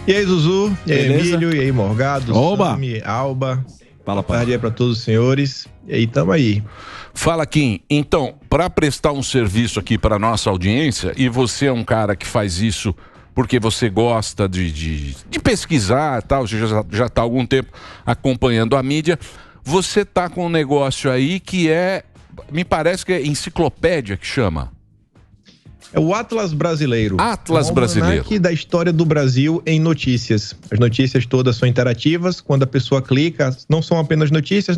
E aí, Zuzu, e aí, Beleza? Emílio, e aí, Morgado, Oba! Sami, Alba. Fala, Boa tarde aí pra todos os senhores. E aí, tamo aí. Fala, Kim. Então, para prestar um serviço aqui para nossa audiência, e você é um cara que faz isso porque você gosta de pesquisar e tal, você já está há algum tempo acompanhando a mídia, você tá com um negócio aí que me parece que é enciclopédia que chama. É o Atlas Brasileiro. Atlas Brasileiro. Almanaque da história do Brasil em notícias. As notícias todas são interativas. Quando a pessoa clica, não são apenas notícias,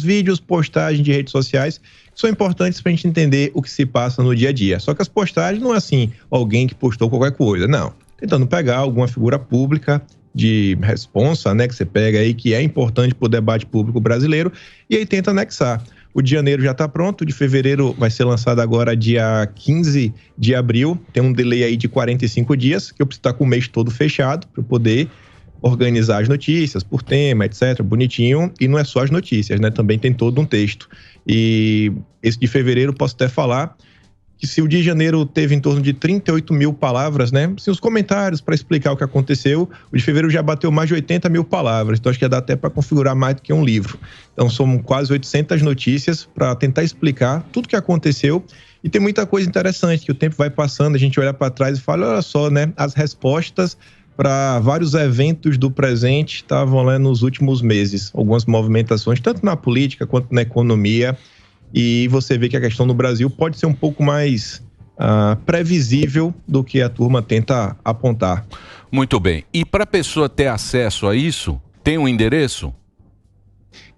vídeos, postagens de redes sociais, que são importantes para a gente entender o que se passa no dia a dia. Só que as postagens não é assim, alguém que postou qualquer coisa, não. Tentando pegar alguma figura pública de responsa, né, que você pega aí, que é importante para o debate público brasileiro, e aí tenta anexar. O de janeiro já está pronto, o de fevereiro vai ser lançado agora dia 15 de abril. Tem um delay aí de 45 dias, que eu preciso estar com o mês todo fechado para poder organizar as notícias por tema, etc, bonitinho. E não é só as notícias, né? Também tem todo um texto. E esse de fevereiro posso até falar que se o de janeiro teve em torno de 38 mil palavras, né? Assim, os comentários para explicar o que aconteceu, o de fevereiro já bateu mais de 80 mil palavras, então acho que ia dar até para configurar mais do que um livro. Então são quase 800 notícias para tentar explicar tudo o que aconteceu. E tem muita coisa interessante, que o tempo vai passando, a gente olha para trás e fala, olha só, né? As respostas para vários eventos do presente estavam lá nos últimos meses. Algumas movimentações, tanto na política quanto na economia. E você vê que a questão no Brasil pode ser um pouco mais previsível do que a turma tenta apontar. Muito bem. E para a pessoa ter acesso a isso, tem um endereço?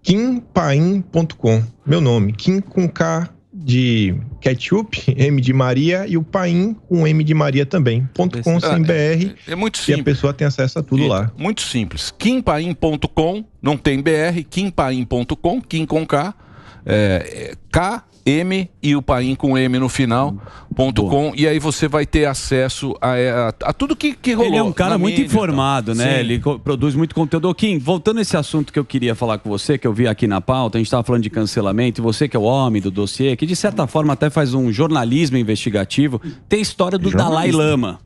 kimpaim.com, meu nome. Kim com K de ketchup, M de Maria, e o Paim com M de Maria também. .com sem BR. É muito simples. E a pessoa tem acesso a tudo lá. Muito simples. kimpaim.com, não tem BR, kimpaim.com, Kim com K. K, M e o Paim com M no final, .com, e aí você vai ter acesso a tudo que rolou. Ele é um cara muito mídia, informado, então. né? Sim. Ele produz muito conteúdo. Ô, Kim, voltando a esse assunto que eu queria falar com você, que eu vi aqui na pauta, a gente estava falando de cancelamento, e você que é o homem do dossiê, que de certa forma até faz um jornalismo investigativo, tem a história do Dalai Lama.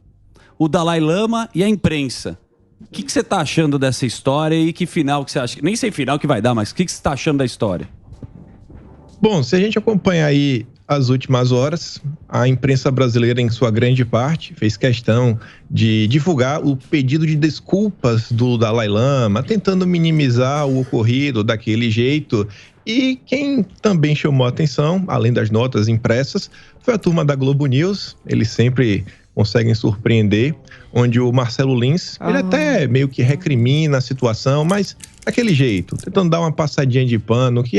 O Dalai Lama e a imprensa. O que você está achando dessa história e que final que você acha? Nem sei final que vai dar, mas o que você está achando da história? Bom, se a gente acompanhar aí as últimas horas, a imprensa brasileira, em sua grande parte, fez questão de divulgar o pedido de desculpas do Dalai Lama, tentando minimizar o ocorrido daquele jeito. E quem também chamou a atenção, além das notas impressas, foi a turma da Globo News. Eles sempre conseguem surpreender, onde o Marcelo Lins, ele até meio que recrimina a situação, mas daquele jeito, tentando dar uma passadinha de pano, que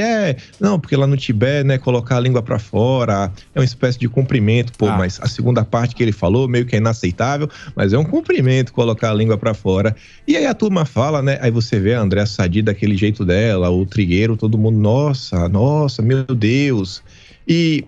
não, porque lá no Tibete, né, colocar a língua pra fora é uma espécie de cumprimento, mas a segunda parte que ele falou meio que é inaceitável, mas é um cumprimento colocar a língua pra fora. E aí a turma fala, né, aí você vê a Andréa Sadi daquele jeito dela, o Trigueiro, todo mundo, nossa, meu Deus. E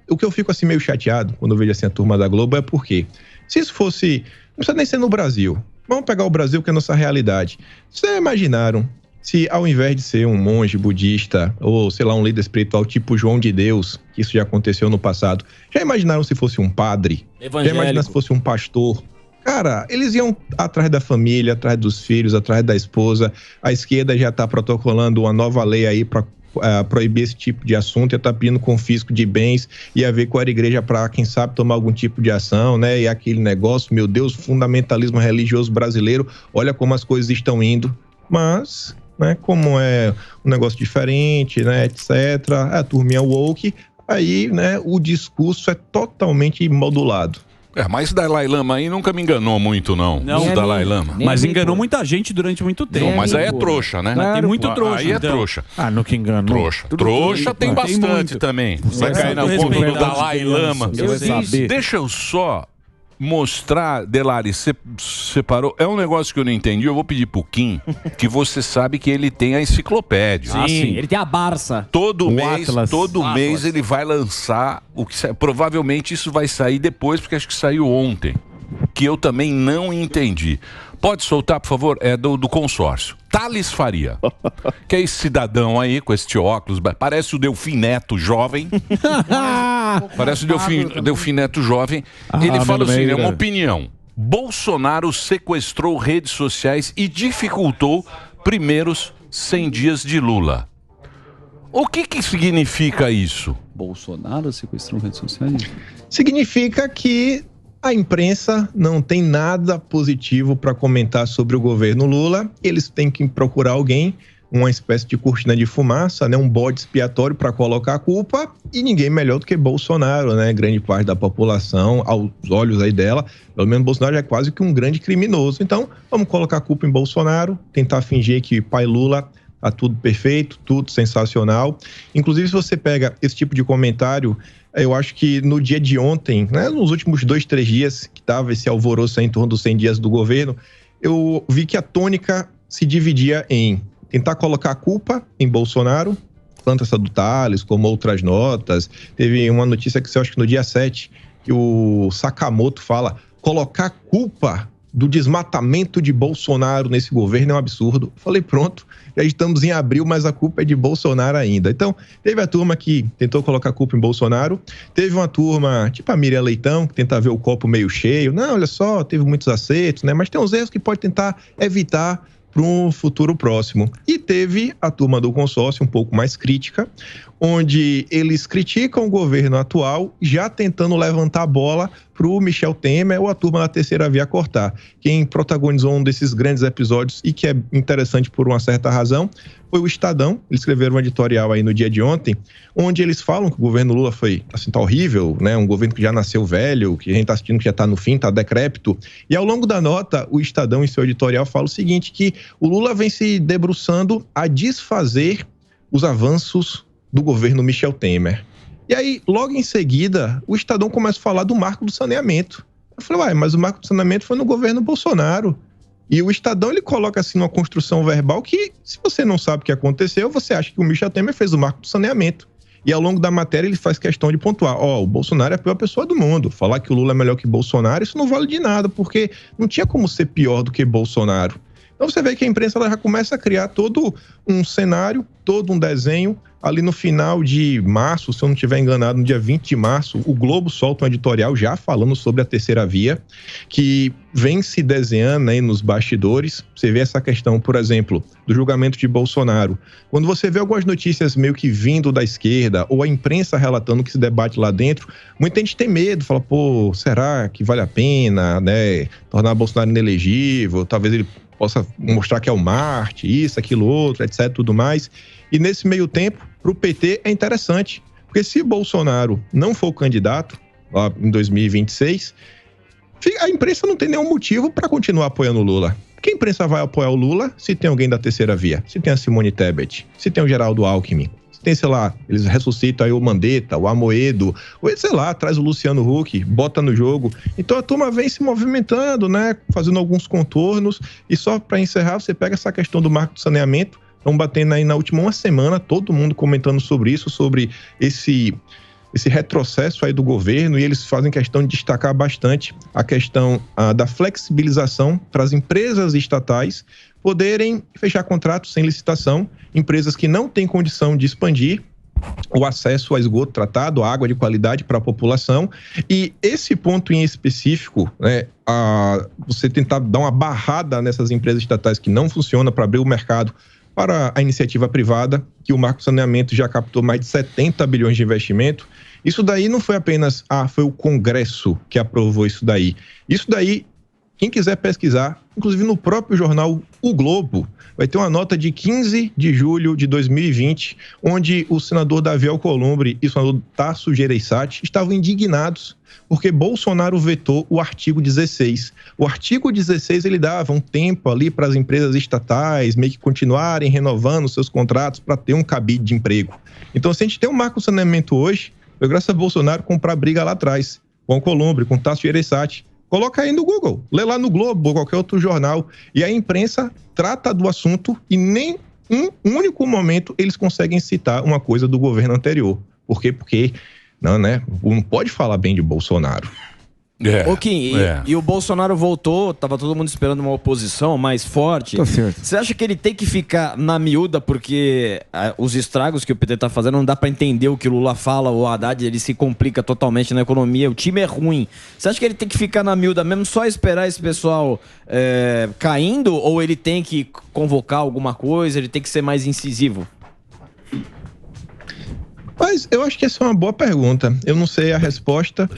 o que eu fico assim meio chateado quando eu vejo assim a turma da Globo é porque, se isso fosse, não precisa nem ser no Brasil, vamos pegar o Brasil, que é a nossa realidade. Vocês já imaginaram se, ao invés de ser um monge budista ou, sei lá, um líder espiritual tipo João de Deus, que isso já aconteceu no passado, já imaginaram se fosse um padre? Já imaginaram se fosse um pastor? Cara, eles iam atrás da família, atrás dos filhos, atrás da esposa. A esquerda já está protocolando uma nova lei aí para proibir esse tipo de assunto, ia estar pedindo confisco de bens, ia ver qual era a igreja para, quem sabe, tomar algum tipo de ação, né? E aquele negócio, meu Deus, fundamentalismo religioso brasileiro, olha como as coisas estão indo. Mas, né, como é um negócio diferente, né, etc., a turminha woke, aí, né, o discurso é totalmente modulado. Mas o Dalai Lama aí nunca me enganou muito, não. O Dalai Lama. Mas enganou muita gente durante muito tempo. Não, mas aí é trouxa, né? Tem muito trouxa. Aí é então. trouxa. No que enganou. Trouxa tem bastante também. Vai cair na conta do Dalai Lama. Deixa eu só mostrar, Delari, você separou. É um negócio que eu não entendi. Eu vou pedir pro Kim, que você sabe que ele tem a enciclopédia. Sim, ele tem a Barça. Todo mês ele vai lançar o que provavelmente isso vai sair depois, porque acho que saiu ontem, que eu também não entendi. Pode soltar, por favor? É do consórcio. Thales Faria, que é esse cidadão aí com este óculos, parece o Delfim Neto jovem. Parece o Delfim Neto jovem. Ele fala assim, é uma opinião. Bolsonaro sequestrou redes sociais e dificultou primeiros 100 dias de Lula. O que significa isso? Bolsonaro sequestrou redes sociais? Significa que a imprensa não tem nada positivo para comentar sobre o governo Lula. Eles têm que procurar alguém, uma espécie de cortina de fumaça, né, um bode expiatório para colocar a culpa, e ninguém melhor do que Bolsonaro, né? Grande parte da população, aos olhos aí dela, pelo menos Bolsonaro já é quase que um grande criminoso. Então, vamos colocar a culpa em Bolsonaro, tentar fingir que pai Lula tá tudo perfeito, tudo sensacional. Inclusive, se você pega esse tipo de comentário, eu acho que no dia de ontem, né, nos últimos 2, 3 dias que tava esse alvoroço aí em torno dos 100 dias do governo, eu vi que a tônica se dividia em tentar colocar a culpa em Bolsonaro, tanto essa do Thales como outras notas. Teve uma notícia que eu acho que no dia 7, que o Sakamoto fala, colocar a culpa do desmatamento de Bolsonaro nesse governo é um absurdo. Falei, pronto, já estamos em abril, mas a culpa é de Bolsonaro ainda. Então, teve a turma que tentou colocar a culpa em Bolsonaro, teve uma turma, tipo a Miriam Leitão, que tenta ver o copo meio cheio. Não, olha só, teve muitos acertos, né? Mas tem uns erros que pode tentar evitar para um futuro próximo. E teve a turma do consórcio um pouco mais crítica, onde eles criticam o governo atual, já tentando levantar a bola para o Michel Temer ou a turma da terceira via cortar. Quem protagonizou um desses grandes episódios e que é interessante por uma certa razão foi o Estadão. Eles escreveram um editorial aí no dia de ontem, onde eles falam que o governo Lula foi, assim, tá horrível, né? Um governo que já nasceu velho, que a gente tá assistindo que já tá no fim, tá decrépito. E ao longo da nota, o Estadão, em seu editorial, fala o seguinte, que o Lula vem se debruçando a desfazer os avanços do governo Michel Temer. E aí, logo em seguida, o Estadão começa a falar do marco do saneamento. Eu falei, mas o marco do saneamento foi no governo Bolsonaro. E o Estadão, ele coloca assim uma construção verbal que, se você não sabe o que aconteceu, você acha que o Michel Temer fez o marco do saneamento. E ao longo da matéria ele faz questão de pontuar, o Bolsonaro é a pior pessoa do mundo. Falar que o Lula é melhor que Bolsonaro, isso não vale de nada, porque não tinha como ser pior do que Bolsonaro. Então você vê que a imprensa ela já começa a criar todo um cenário, todo um desenho. Ali no final de março, se eu não estiver enganado, no dia 20 de março, o Globo solta um editorial já falando sobre a terceira via, que vem se desenhando aí nos bastidores. Você vê essa questão, por exemplo, do julgamento de Bolsonaro. Quando você vê algumas notícias meio que vindo da esquerda, ou a imprensa relatando o que se debate lá dentro, muita gente tem medo, fala, será que vale a pena, né, tornar Bolsonaro inelegível? Talvez ele possa mostrar que é o Marte, isso, aquilo, outro, etc, tudo mais. E nesse meio tempo, para o PT é interessante, porque se Bolsonaro não for candidato lá em 2026, a imprensa não tem nenhum motivo para continuar apoiando o Lula. Porque a imprensa vai apoiar o Lula se tem alguém da terceira via, se tem a Simone Tebet, se tem o Geraldo Alckmin, se tem, sei lá, eles ressuscitam aí o Mandetta, o Amoedo, ou sei lá, traz o Luciano Huck, bota no jogo. Então a turma vem se movimentando, né, fazendo alguns contornos. E só para encerrar, você pega essa questão do marco do saneamento. Estão batendo aí na última uma semana, todo mundo comentando sobre isso, sobre esse retrocesso aí do governo, e eles fazem questão de destacar bastante a questão da flexibilização para as empresas estatais poderem fechar contratos sem licitação, empresas que não têm condição de expandir o acesso a esgoto tratado, a água de qualidade para a população. E esse ponto em específico, né, você tentar dar uma barrada nessas empresas estatais que não funcionam para abrir o mercado para a iniciativa privada, que o Marco Saneamento já captou mais de 70 bilhões de investimento. Isso daí não foi apenas, foi o Congresso que aprovou isso daí. Isso daí, quem quiser pesquisar, inclusive no próprio jornal O Globo, vai ter uma nota de 15 de julho de 2020, onde o senador Davi Alcolumbre e o senador Tasso Gereissati estavam indignados porque Bolsonaro vetou o artigo 16. O artigo 16, ele dava um tempo ali para as empresas estatais meio que continuarem renovando seus contratos para ter um cabide de emprego. Então, se a gente tem um marco de saneamento hoje, foi graças a Bolsonaro comprar briga lá atrás, com Alcolumbre, com Tasso Gereissati. Coloca aí no Google, lê lá no Globo ou qualquer outro jornal. E a imprensa trata do assunto e nem um único momento eles conseguem citar uma coisa do governo anterior. Por quê? Porque não pode falar bem de Bolsonaro. Ô Kim, e o Bolsonaro voltou, tava todo mundo esperando uma oposição mais forte. Tá certo. Você acha que ele tem que ficar na miúda porque os estragos que o PT tá fazendo não dá pra entender o que o Lula fala, o Haddad ele se complica totalmente na economia, o time é ruim. Você acha que ele tem que ficar na miúda mesmo, só esperar esse pessoal caindo, ou ele tem que convocar alguma coisa, ele tem que ser mais incisivo? Mas eu acho que essa é uma boa pergunta. Eu não sei a resposta.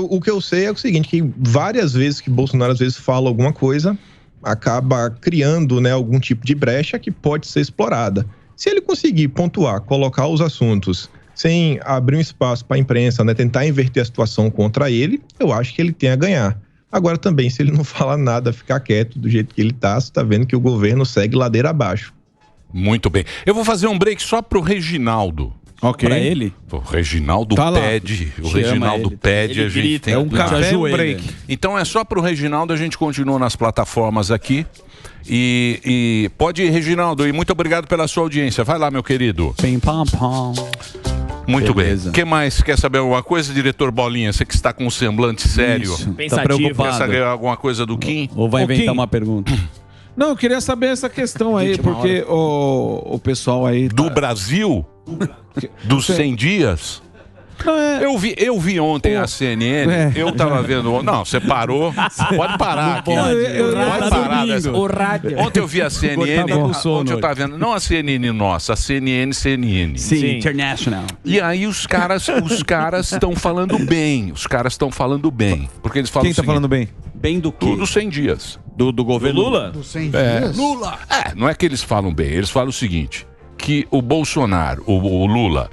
O que eu sei é o seguinte, que várias vezes que Bolsonaro às vezes fala alguma coisa, acaba criando, né, algum tipo de brecha que pode ser explorada. Se ele conseguir pontuar, colocar os assuntos sem abrir um espaço para a imprensa, né, tentar inverter a situação contra ele, eu acho que ele tem a ganhar. Agora também, se ele não fala nada, ficar quieto do jeito que ele está, você está vendo que o governo segue ladeira abaixo. Muito bem. Eu vou fazer um break só pro Reginaldo. Ok. Pra ele? O Reginaldo Tá lá. pede. O Chama Reginaldo ele. pede, Ele a gente grita. tem É um que- café, um break. Então é só pro Reginaldo, a gente continua nas plataformas aqui. E pode ir, Reginaldo, e muito obrigado pela sua audiência. Vai lá, meu querido. Pim, pam, pam. Muito Beleza. bem. O que mais? Quer saber alguma coisa, diretor Bolinha? Você que está com um semblante sério. Isso. Tá preocupado. Quer saber alguma coisa do Kim? Ou vai Ô, inventar Kim. uma pergunta? Não, eu queria saber essa questão aí, Última porque o pessoal aí... Do Brasil? Dos 100 dias? Não, é... Eu vi ontem a CNN, eu tava vendo... Não, você parou. Pode parar aqui. Pode parar dessa... O rádio. Ontem eu vi a CNN, Cortava o sono ontem eu tava vendo, não a CNN nossa, a CNN. Sim, International. E aí os caras estão falando bem, porque eles falam Quem tá o seguinte, falando bem? Bem do quê? tudo 100 dias. Do governo Lula? Dos 100 É. dias? Lula! Não é que eles falam bem, eles falam o seguinte, que o Bolsonaro, o Lula,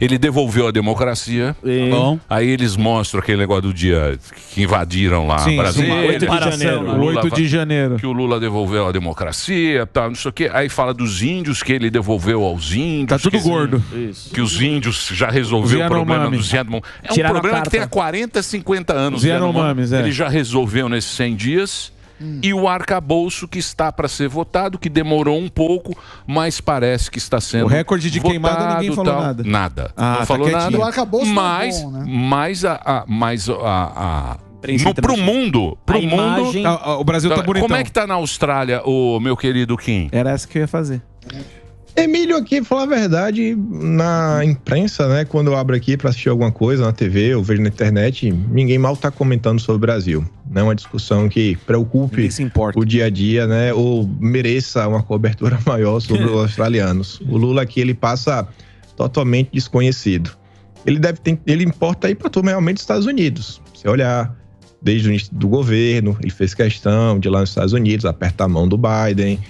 ele devolveu a democracia, Bom. aí eles mostram aquele negócio do dia que invadiram lá Sim, Brasil. sim. 8 de janeiro. O Lula 8 de janeiro. que o Lula devolveu a democracia, tal, não sei o quê. Aí fala dos índios, que ele devolveu aos índios. Tá tudo que- gordo. Isso. Que os índios já resolveu Os o problema Yanomami. dos Yanomami. É um Tiraram a problema que carta. tem há 40, 50 anos. Os Yanomamis, Ele já resolveu nesses 100 dias. E o arcabouço que está para ser votado, que demorou um pouco, mas parece que está sendo O recorde de queimada, votado, ninguém falou tal. nada. Nada. Ah, não tá falou quietinho. nada. O arcabouço tá mas, bom, né? Prensa pro mundo, A imagem- O Brasil tá bonitão. como é que tá na Austrália, o meu querido Kim? Era essa que eu ia fazer. Emílio, aqui, falar a verdade, na imprensa, né, quando eu abro aqui para assistir alguma coisa na TV, eu vejo na internet, ninguém mal tá comentando sobre o Brasil. Não é uma discussão que preocupe Ninguém se importa. o dia a dia, né, ou mereça uma cobertura maior sobre os australianos. O Lula aqui, ele passa totalmente desconhecido. Ele importa aí para turma realmente dos Estados Unidos. Se olhar, desde o início do governo, ele fez questão de ir lá nos Estados Unidos, apertar a mão do Biden,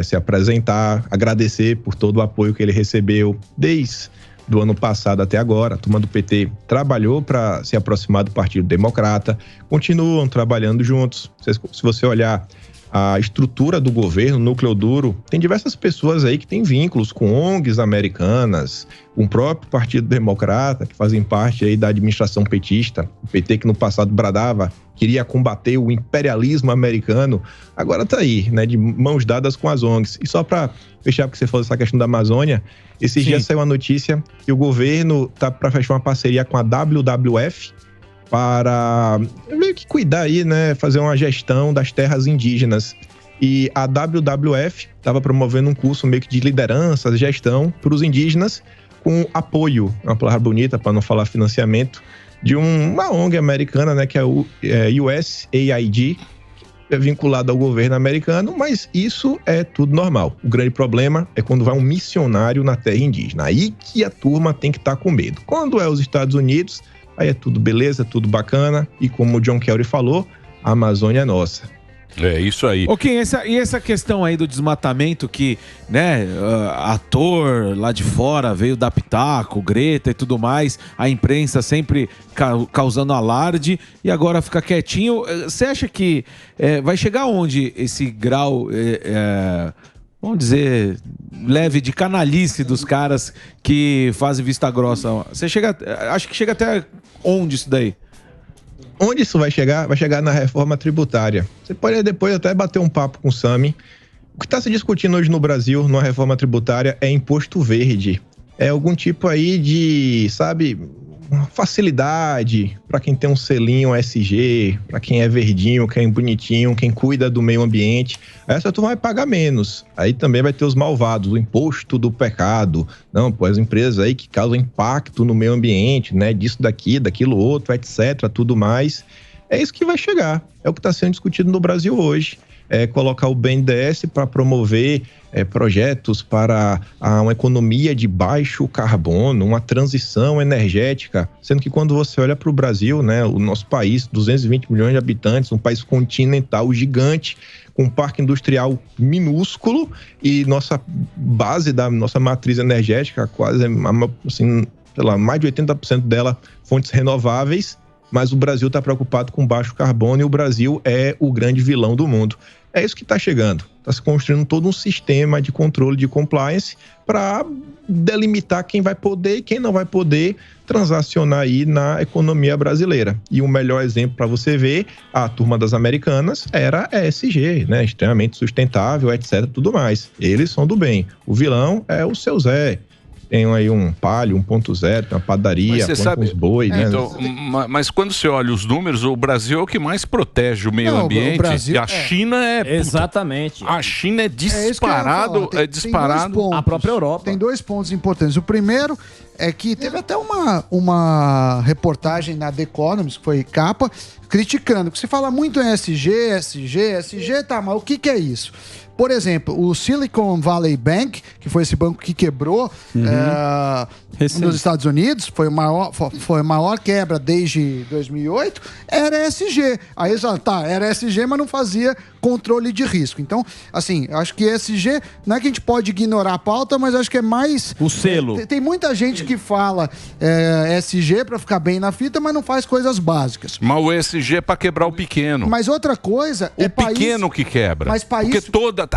se apresentar, agradecer por todo o apoio que ele recebeu desde do ano passado até agora. A turma do PT trabalhou para se aproximar do Partido Democrata, continuam trabalhando juntos. Se você olhar a estrutura do governo, o núcleo duro, tem diversas pessoas aí que têm vínculos com ONGs americanas, com o próprio Partido Democrata, que fazem parte aí da administração petista. O PT, que no passado bradava, queria combater o imperialismo americano, agora tá aí, né, de mãos dadas com as ONGs. E só para fechar, porque você falou essa questão da Amazônia, esses dias saiu uma notícia que o governo tá para fechar uma parceria com a WWF, para meio que cuidar aí, né, fazer uma gestão das terras indígenas. E a WWF estava promovendo um curso meio que de liderança, gestão para os indígenas, com apoio, uma palavra bonita para não falar financiamento, de uma ONG americana, né, que é o USAID, que é vinculado ao governo americano, mas isso é tudo normal. O grande problema é quando vai um missionário na terra indígena. Aí que a turma tem que estar com medo. Quando é os Estados Unidos, aí é tudo beleza, tudo bacana. E como o John Kerry falou, a Amazônia é nossa. É isso aí. Ok, e essa questão aí do desmatamento que, né, ator lá de fora veio dar pitaco, Greta e tudo mais, a imprensa sempre causando alarde e agora fica quietinho. Você acha que vai chegar onde esse grau, vamos dizer, leve de canalice dos caras que fazem vista grossa? Acho que chega até onde isso daí? Onde isso vai chegar? Vai chegar na reforma tributária. Você pode depois até bater um papo com o Sami. O que está se discutindo hoje no Brasil, numa reforma tributária, é imposto verde. É algum tipo aí de, sabe, facilidade para quem tem um selinho SG, para quem é verdinho, quem é bonitinho, quem cuida do meio ambiente. Essa tu vai pagar menos. Aí também vai ter os malvados, o imposto do pecado. Não, pô, as empresas aí que causam impacto no meio ambiente, né? Disso daqui, daquilo outro, etc, tudo mais. É isso que vai chegar. É o que está sendo discutido no Brasil hoje. É colocar o BNDES para promover projetos para uma economia de baixo carbono, uma transição energética, sendo que quando você olha para o Brasil, né, o nosso país, 220 milhões de habitantes, um país continental gigante, com um parque industrial minúsculo e nossa base da nossa matriz energética, quase assim, sei lá, mais de 80% dela fontes renováveis, mas o Brasil está preocupado com baixo carbono e o Brasil é o grande vilão do mundo. É isso que está chegando. Está se construindo todo um sistema de controle de compliance para delimitar quem vai poder e quem não vai poder transacionar aí na economia brasileira. E o melhor exemplo para você ver, a turma das Americanas era ESG, né? Extremamente sustentável, etc, tudo mais. Eles são do bem. O vilão é o seu Zé. Tem aí um Palio 1.0, tem uma padaria, com uns boi, né? Então, mas quando você olha os números, o Brasil é o que mais protege o meio ambiente. O Brasil, e a China é... Exatamente. A China é disparado, disparado. A própria Europa. Tem 2 pontos importantes. O primeiro é que teve até uma reportagem na The Economist, que foi capa, criticando, que se fala muito em SG, tá, mas o que é isso? Por exemplo, o Silicon Valley Bank, que foi esse banco que quebrou nos Estados Unidos, foi a maior quebra desde 2008, era ESG. Aí eles falaram, era ESG, mas não fazia controle de risco. Então, assim, acho que ESG, não é que a gente pode ignorar a pauta, mas acho que é mais... O selo. Tem muita gente que fala ESG para ficar bem na fita, mas não faz coisas básicas. Mas o ESG é para quebrar o pequeno. Mas outra coisa o pequeno que quebra. Mas país... Porque toda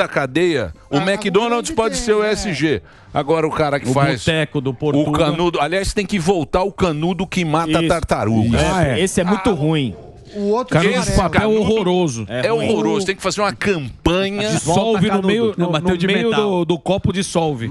a cadeia, o McDonald's pode ser o ESG. Agora o cara que faz boteco do Portugal. O canudo, aliás, tem que voltar o canudo que mata a tartaruga. Esse é muito ruim. O outro papel é horroroso. É horroroso. Tem que fazer uma campanha. Dissolve no meio do copo, dissolve.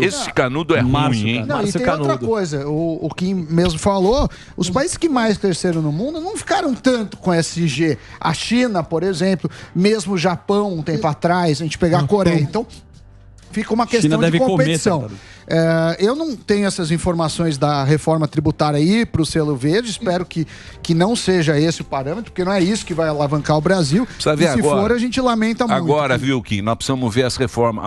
Esse canudo é ruim, hein? Não, e tem outra coisa. O Kim mesmo falou, os países que mais cresceram no mundo não ficaram tanto com SG. A China, por exemplo, mesmo o Japão, um tempo atrás, a gente pegar a Coreia. Então, fica uma questão de competição. Eu não tenho essas informações da reforma tributária aí para o selo verde. Espero que não seja esse o parâmetro, porque não é isso que vai alavancar o Brasil. Precisa ver e se agora, for, a gente lamenta muito. Agora, viu, Kim, nós precisamos ver as reformas,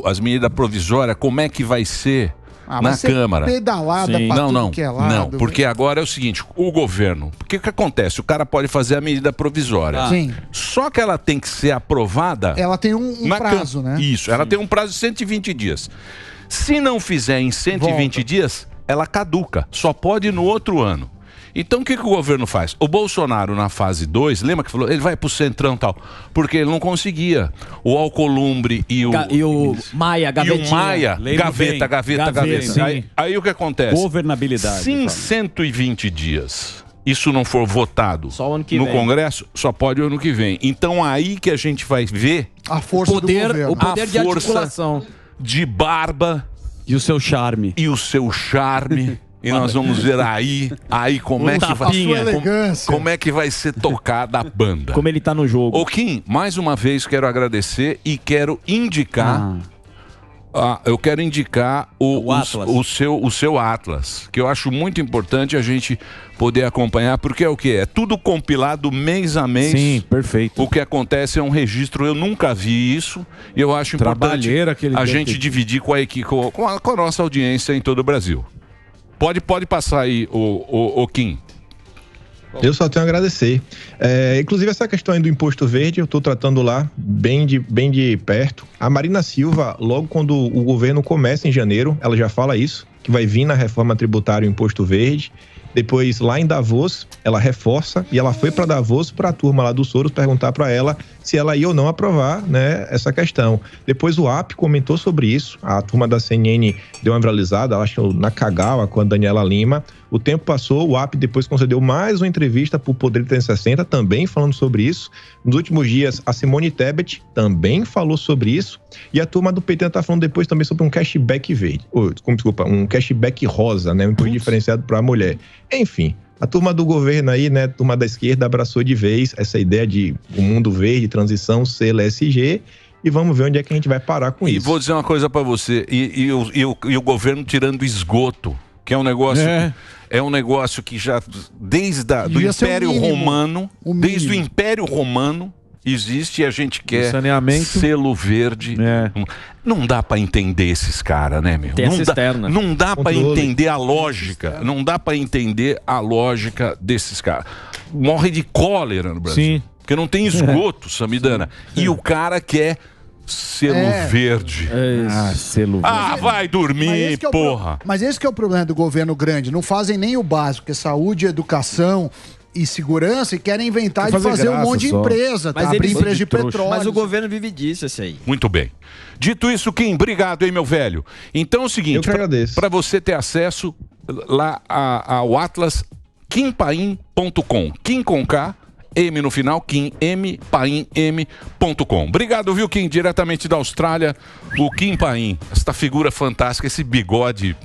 as medidas provisórias, como é que vai ser na Câmara. Pedalada pra tudo que é lado. Não, porque agora é o seguinte, o governo, o que acontece? O cara pode fazer a medida provisória. Sim. Só que ela tem que ser aprovada... Ela tem um prazo, né? Isso, ela tem um prazo de 120 dias. Se não fizer em 120 dias, ela caduca. Só pode no outro ano. Então o que o governo faz? O Bolsonaro na fase 2, lembra que falou? Ele vai pro Centrão e tal. Porque ele não conseguia. O Alcolumbre e o Maia, gavetinha. E o Maia, gaveta. Aí o que acontece? Governabilidade. Se em 120 dias isso não for votado no Congresso, só pode o ano que vem. Então aí que a gente vai ver a força do governo. O poder de articulação. De barba. E o seu charme. E nós vamos ver aí como é que vai ser tocada a banda. Como ele tá no jogo. Ô Kim, mais uma vez quero agradecer e quero indicar... eu quero indicar o seu Atlas, que eu acho muito importante a gente poder acompanhar, porque é o que? É tudo compilado mês a mês. Sim, perfeito. O que acontece é um registro, eu nunca vi isso, e eu acho importante a gente dividir com a equipe, com a nossa audiência em todo o Brasil. Pode passar aí, o Kim. Eu só tenho a agradecer. Inclusive, essa questão aí do imposto verde, eu estou tratando lá bem de perto. A Marina Silva, logo quando o governo começa em janeiro, ela já fala isso, que vai vir na reforma tributária o imposto verde. Depois, lá em Davos, ela reforça e ela foi para Davos, para a turma lá do Soros, perguntar para ela se ela ia ou não aprovar, né, essa questão. Depois o AP comentou sobre isso, a turma da CNN deu uma viralizada, acho na Kagawa com a Daniela Lima. O tempo passou, o AP depois concedeu mais uma entrevista para o Poder 360, também falando sobre isso. Nos últimos dias, a Simone Tebet também falou sobre isso. E a turma do PT está falando depois também sobre um cashback verde. Desculpa, um cashback rosa, né? Um imposto diferenciado para a mulher. Enfim, a turma do governo aí, né? A turma da esquerda abraçou de vez essa ideia de um mundo verde, transição, selo ESG. E vamos ver onde é que a gente vai parar com isso. E vou dizer uma coisa para você, e o governo tirando esgoto, que é um negócio... É um negócio que já, desde do Império Romano, desde o Império Romano, existe e a gente quer selo verde. Não dá pra entender esses caras, né, meu? Tem essa externa. Não dá pra entender a lógica. Não dá pra entender a lógica desses caras. Morre de cólera no Brasil. Sim. Porque não tem esgoto, Samidana. E o cara quer selo verde. Selo verde. Vai dormir, porra. Mas esse que é o problema do governo grande. Não fazem nem o básico, que é saúde, educação e segurança, e querem inventar de fazer um monte de empresa, tá? Abrir empresa de petróleo. Mas o governo vive disso, esse aí. Muito bem. Dito isso, Kim, obrigado, hein, meu velho. Então é o seguinte, para você ter acesso lá ao Atlas, kimpaim.com. Kim com K, M no final, kimpaim.com. Obrigado, viu, Kim? Diretamente da Austrália, o Kim Paim. Esta figura fantástica, esse bigode